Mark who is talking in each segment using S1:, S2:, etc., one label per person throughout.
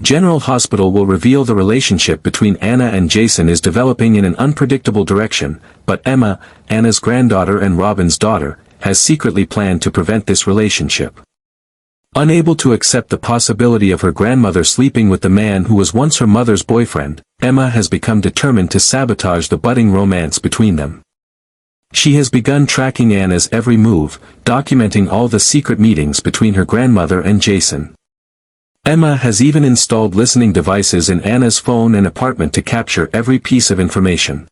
S1: General Hospital will reveal the relationship between Anna and Jason is developing in an unpredictable direction, but Emma, Anna's granddaughter and Robin's daughter, has secretly planned to prevent this relationship. Unable to accept the possibility of her grandmother sleeping with the man who was once her mother's boyfriend, Emma has become determined to sabotage the budding romance between them. She has begun tracking Anna's every move, documenting all the secret meetings between her grandmother and Jason. Emma has even installed listening devices in Anna's phone and apartment to capture every piece of information.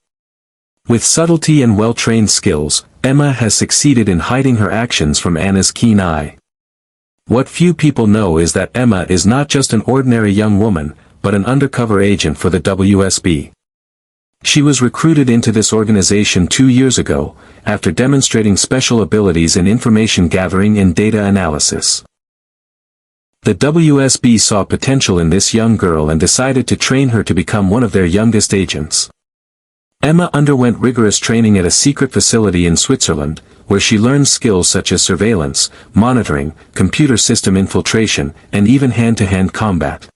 S1: With subtlety and well-trained skills, Emma has succeeded in hiding her actions from Anna's keen eye. What few people know is that Emma is not just an ordinary young woman, but an undercover agent for the WSB. She was recruited into this organization 2 years ago, after demonstrating special abilities in information gathering and data analysis. The WSB saw potential in this young girl and decided to train her to become one of their youngest agents. Emma underwent rigorous training at a secret facility in Switzerland, where she learned skills such as surveillance, monitoring, computer system infiltration, and even hand-to-hand combat.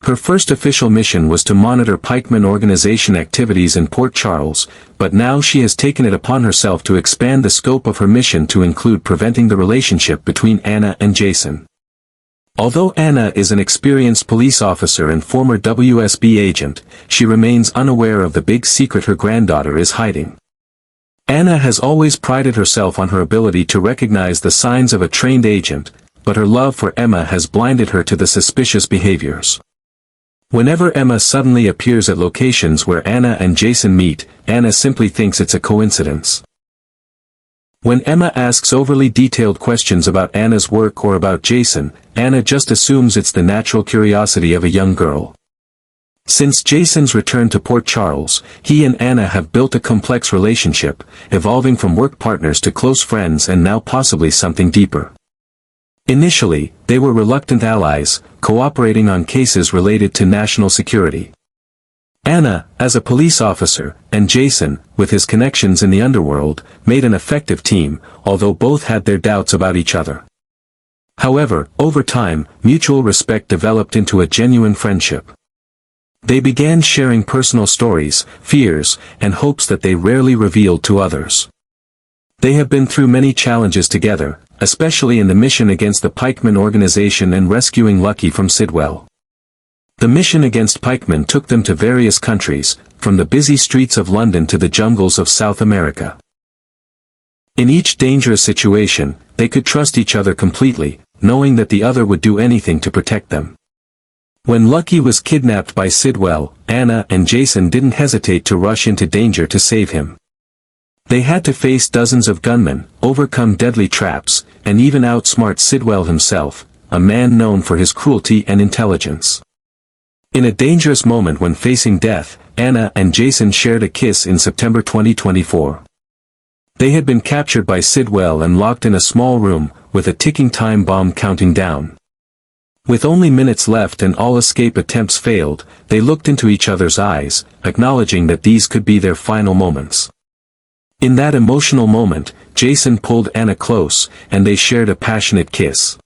S1: Her first official mission was to monitor pikeman organization activities in Port Charles, but now she has taken it upon herself to expand the scope of her mission to include preventing the relationship between Anna and Jason. Although Anna is an experienced police officer and former WSB agent, she remains unaware of the big secret her granddaughter is hiding. Anna has always prided herself on her ability to recognize the signs of a trained agent, but her love for Emma has blinded her to the suspicious behaviors. Whenever Emma suddenly appears at locations where Anna and Jason meet, Anna simply thinks it's a coincidence. When Emma asks overly detailed questions about Anna's work or about Jason, Anna just assumes it's the natural curiosity of a young girl. Since Jason's return to Port Charles, he and Anna have built a complex relationship, evolving from work partners to close friends and now possibly something deeper. Initially, they were reluctant allies, cooperating on cases related to national security. Anna, as a police officer, and Jason, with his connections in the underworld, made an effective team, although both had their doubts about each other. However, over time, mutual respect developed into a genuine friendship. They began sharing personal stories, fears, and hopes that they rarely revealed to others. They have been through many challenges together, especially in the mission against the pikeman organization and rescuing Lucky from Sidwell. The mission against pikemen took them to various countries, from the busy streets of London to the jungles of South America. In each dangerous situation, they could trust each other completely, knowing that the other would do anything to protect them. When Lucky was kidnapped by Sidwell, Anna and Jason didn't hesitate to rush into danger to save him. They had to face dozens of gunmen, overcome deadly traps, and even outsmart Sidwell himself, a man known for his cruelty and intelligence. In a dangerous moment when facing death, Anna and Jason shared a kiss in September 2024. They had been captured by Sidwell and locked in a small room, with a ticking time bomb counting down. With only minutes left and all escape attempts failed, they looked into each other's eyes, acknowledging that these could be their final moments. In that emotional moment, Jason pulled Anna close, and they shared a passionate kiss.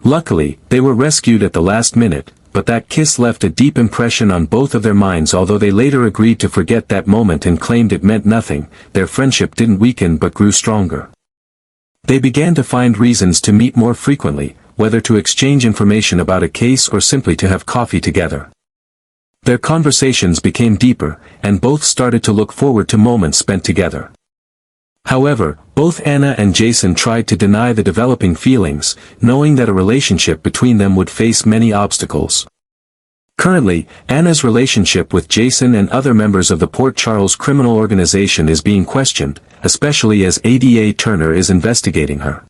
S1: Luckily, they were rescued at the last minute, but that kiss left a deep impression on both of their minds. Although they later agreed to forget that moment and claimed it meant nothing, their friendship didn't weaken but grew stronger. They began to find reasons to meet more frequently, whether to exchange information about a case or simply to have coffee together. Their conversations became deeper, and both started to look forward to moments spent together. However, both Anna and Jason tried to deny the developing feelings, knowing that a relationship between them would face many obstacles. Currently, Anna's relationship with Jason and other members of the Port Charles criminal organization is being questioned, especially as ADA Turner is investigating her.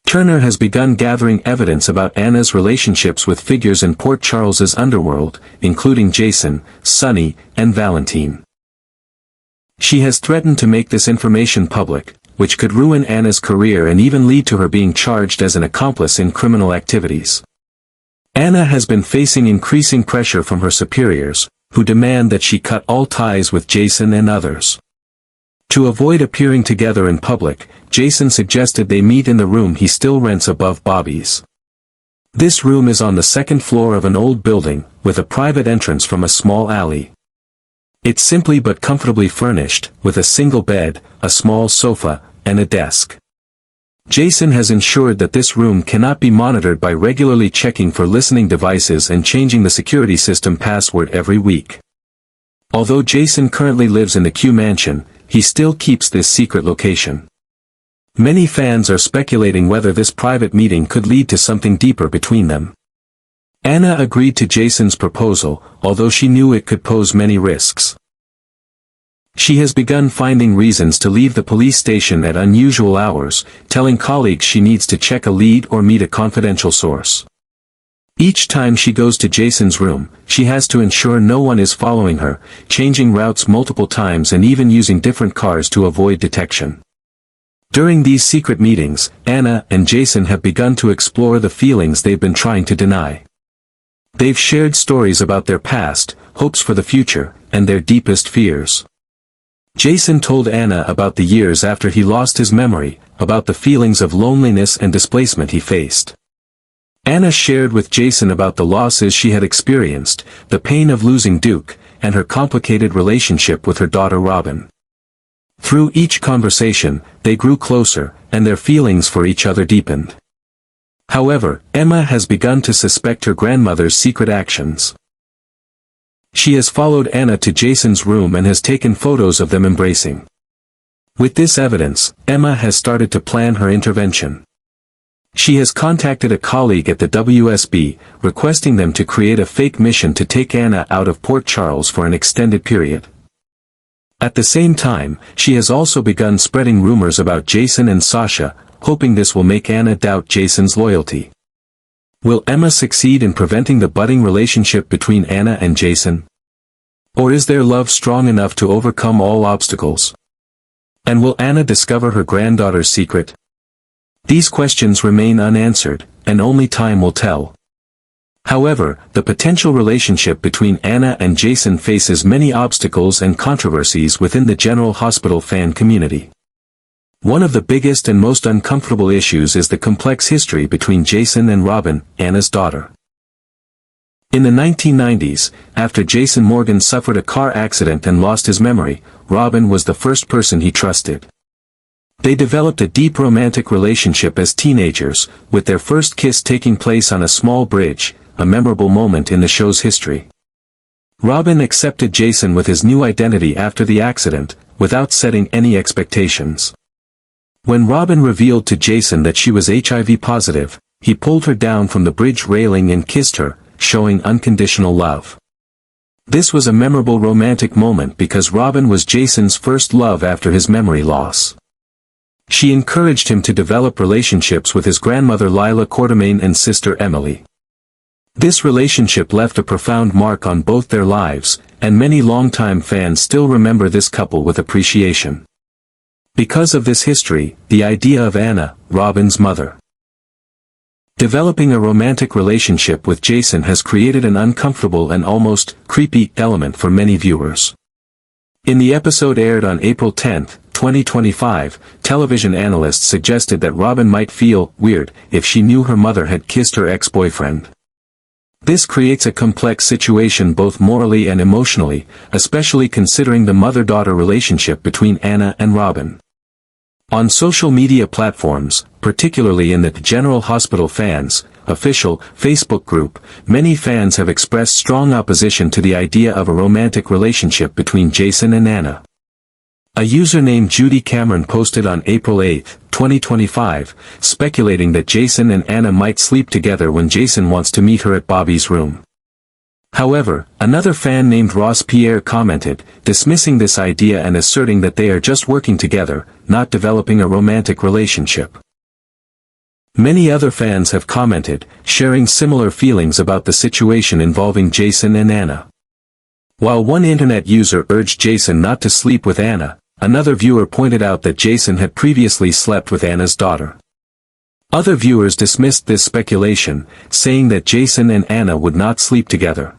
S1: Turner has begun gathering evidence about Anna's relationships with figures in Port Charles's underworld, including Jason, Sonny, and Valentine. She has threatened to make this information public, which could ruin Anna's career and even lead to her being charged as an accomplice in criminal activities. Anna has been facing increasing pressure from her superiors, who demand that she cut all ties with Jason and others. To avoid appearing together in public, Jason suggested they meet in the room he still rents above Bobby's. This room is on the second floor of an old building, with a private entrance from a small alley. It's simply but comfortably furnished, with a single bed, a small sofa, and a desk. Jason has ensured that this room cannot be monitored by regularly checking for listening devices and changing the security system password every week. Although Jason currently lives in the Q mansion, he still keeps this secret location. Many fans are speculating whether this private meeting could lead to something deeper between them. Anna agreed to Jason's proposal, although she knew it could pose many risks. She has begun finding reasons to leave the police station at unusual hours, telling colleagues she needs to check a lead or meet a confidential source. Each time she goes to Jason's room, she has to ensure no one is following her, changing routes multiple times and even using different cars to avoid detection. During these secret meetings, Anna and Jason have begun to explore the feelings they've been trying to deny. They've shared stories about their past, hopes for the future, and their deepest fears. Jason told Anna about the years after he lost his memory, about the feelings of loneliness and displacement he faced. Anna shared with Jason about the losses she had experienced, the pain of losing Duke, and her complicated relationship with her daughter Robin. Through each conversation, they grew closer, and their feelings for each other deepened. However, Emma has begun to suspect her grandmother's secret actions. She has followed Anna to Jason's room and has taken photos of them embracing. With this evidence, Emma has started to plan her intervention. She has contacted a colleague at the WSB, requesting them to create a fake mission to take Anna out of Port Charles for an extended period. At the same time, she has also begun spreading rumors about Jason and Sasha, hoping this will make Anna doubt Jason's loyalty. Will Emma succeed in preventing the budding relationship between Anna and Jason? Or is their love strong enough to overcome all obstacles? And will Anna discover her granddaughter's secret? These questions remain unanswered, and only time will tell. However, the potential relationship between Anna and Jason faces many obstacles and controversies within the General Hospital fan community. One of the biggest and most uncomfortable issues is the complex history between Jason and Robin, Anna's daughter. In the 1990s, after Jason Morgan suffered a car accident and lost his memory, Robin was the first person he trusted. They developed a deep romantic relationship as teenagers, with their first kiss taking place on a small bridge, a memorable moment in the show's history. Robin accepted Jason with his new identity after the accident, without setting any expectations. When Robin revealed to Jason that she was HIV positive, he pulled her down from the bridge railing and kissed her, showing unconditional love. This was a memorable romantic moment because Robin was Jason's first love after his memory loss. She encouraged him to develop relationships with his grandmother Lila Quartermain and sister Emily. This relationship left a profound mark on both their lives, and many longtime fans still remember this couple with appreciation. Because of this history, the idea of Anna, Robin's mother, developing a romantic relationship with Jason has created an uncomfortable and almost creepy element for many viewers. In the episode aired on April 10, 2025, television analysts suggested that Robin might feel weird if she knew her mother had kissed her ex-boyfriend. This creates a complex situation both morally and emotionally, especially considering the mother-daughter relationship between Anna and Robin. On social media platforms, particularly in the General Hospital fans' official Facebook group, many fans have expressed strong opposition to the idea of a romantic relationship between Jason and Anna. A user named Judy Cameron posted on April 8, 2025, speculating that Jason and Anna might sleep together when Jason wants to meet her at Bobby's room. However, another fan named Ross Pierre commented, dismissing this idea and asserting that they are just working together, not developing a romantic relationship. Many other fans have commented, sharing similar feelings about the situation involving Jason and Anna. While one internet user urged Jason not to sleep with Anna, another viewer pointed out that Jason had previously slept with Anna's daughter. Other viewers dismissed this speculation, saying that Jason and Anna would not sleep together.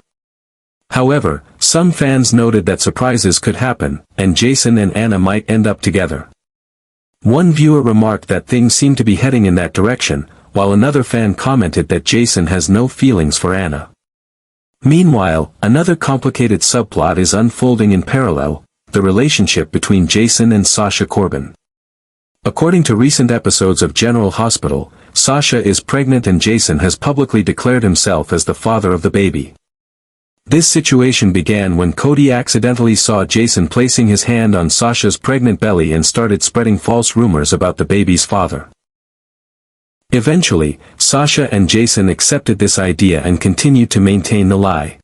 S1: However, some fans noted that surprises could happen, and Jason and Anna might end up together. One viewer remarked that things seem to be heading in that direction, while another fan commented that Jason has no feelings for Anna. Meanwhile, another complicated subplot is unfolding in parallel, the relationship between Jason and Sasha Corbin. According to recent episodes of General Hospital, Sasha is pregnant and Jason has publicly declared himself as the father of the baby. This situation began when Cody accidentally saw Jason placing his hand on Sasha's pregnant belly and started spreading false rumors about the baby's father. Eventually, Sasha and Jason accepted this idea and continued to maintain the lie.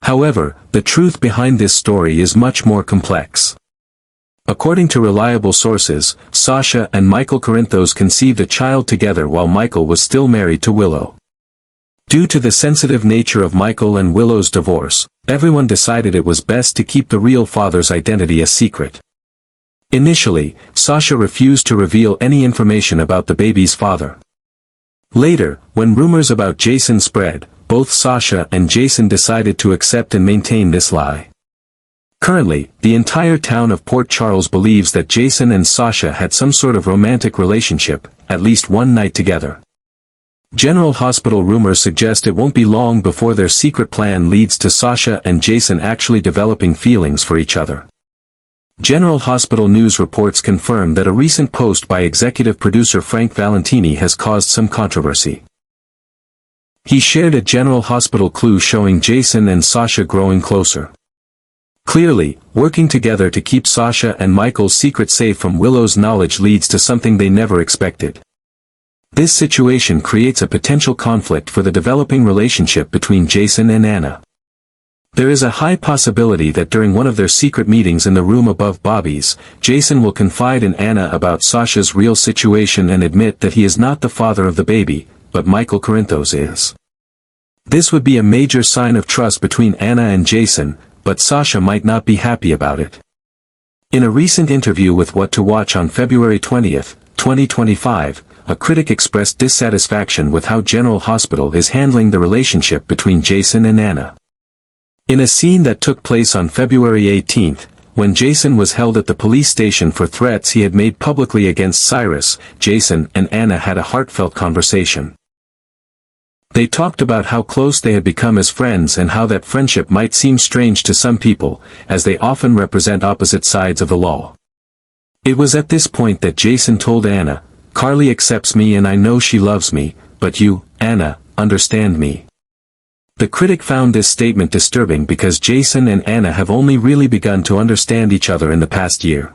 S1: However, the truth behind this story is much more complex. According to reliable sources, Sasha and Michael Corinthos conceived a child together while Michael was still married to Willow. Due to the sensitive nature of Michael and Willow's divorce, everyone decided it was best to keep the real father's identity a secret. Initially, Sasha refused to reveal any information about the baby's father. Later, when rumors about Jason spread, both Sasha and Jason decided to accept and maintain this lie. Currently, the entire town of Port Charles believes that Jason and Sasha had some sort of romantic relationship, at least one night together. General Hospital rumors suggest it won't be long before their secret plan leads to Sasha and Jason actually developing feelings for each other. General Hospital news reports confirm that a recent post by executive producer Frank Valentini has caused some controversy. He shared a General Hospital clue showing Jason and Sasha growing closer. Clearly, working together to keep Sasha and Michael's secret safe from Willow's knowledge leads to something they never expected. This situation creates a potential conflict for the developing relationship between Jason and Anna. There is a high possibility that during one of their secret meetings in the room above Bobby's, Jason will confide in Anna about Sasha's real situation and admit that he is not the father of the baby, but Michael Corinthos is. This would be a major sign of trust between Anna and Jason, but Sasha might not be happy about it. In a recent interview with What to Watch on February 20, 2025, a critic expressed dissatisfaction with how General Hospital is handling the relationship between Jason and Anna. In a scene that took place on February 18, when Jason was held at the police station for threats he had made publicly against Cyrus, Jason and Anna had a heartfelt conversation. They talked about how close they had become as friends and how that friendship might seem strange to some people, as they often represent opposite sides of the law. It was at this point that Jason told Anna, "Carly accepts me and I know she loves me, but you, Anna, understand me." The critic found this statement disturbing because Jason and Anna have only really begun to understand each other in the past year.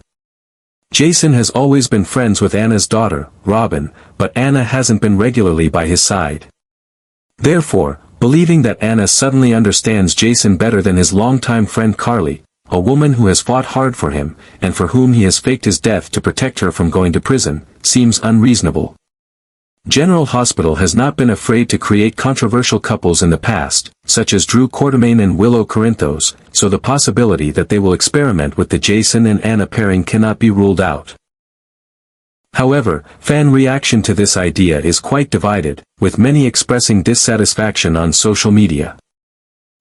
S1: Jason has always been friends with Anna's daughter, Robin, but Anna hasn't been regularly by his side. Therefore, believing that Anna suddenly understands Jason better than his longtime friend Carly, a woman who has fought hard for him, and for whom he has faked his death to protect her from going to prison, seems unreasonable. General Hospital has not been afraid to create controversial couples in the past, such as Drew Quartermain and Willow Corinthos, so the possibility that they will experiment with the Jason and Anna pairing cannot be ruled out. However, fan reaction to this idea is quite divided, with many expressing dissatisfaction on social media.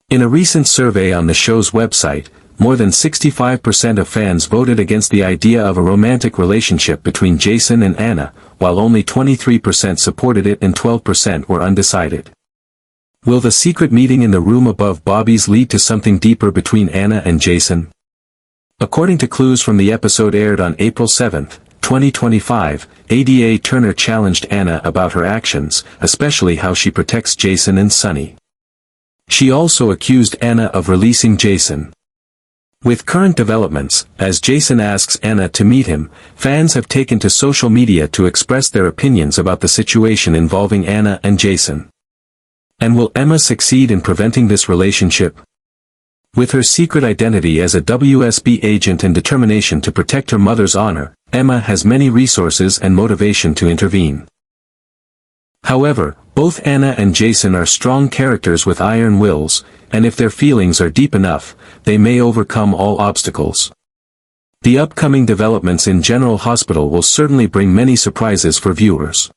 S1: In a recent survey on the show's website, more than 65% of fans voted against the idea of a romantic relationship between Jason and Anna, while only 23% supported it and 12% were undecided. Will the secret meeting in the room above Bobby's lead to something deeper between Anna and Jason? According to clues from the episode aired on April 7, 2025, Ada Turner challenged Anna about her actions, especially how she protects Jason and Sunny. She also accused Anna of releasing Jason. With current developments, as Jason asks Anna to meet him, fans have taken to social media to express their opinions about the situation involving Anna and Jason. And will Emma succeed in preventing this relationship? With her secret identity as a WSB agent and determination to protect her mother's honor, Emma has many resources and motivation to intervene. However, both Anna and Jason are strong characters with iron wills, and if their feelings are deep enough, they may overcome all obstacles. The upcoming developments in General Hospital will certainly bring many surprises for viewers.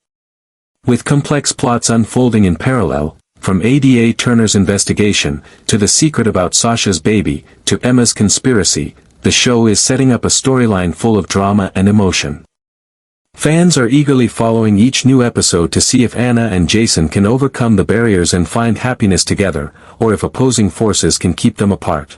S1: With complex plots unfolding in parallel, from Ada Turner's investigation, to the secret about Sasha's baby, to Emma's conspiracy, the show is setting up a storyline full of drama and emotion. Fans are eagerly following each new episode to see if Anna and Jason can overcome the barriers and find happiness together, or if opposing forces can keep them apart.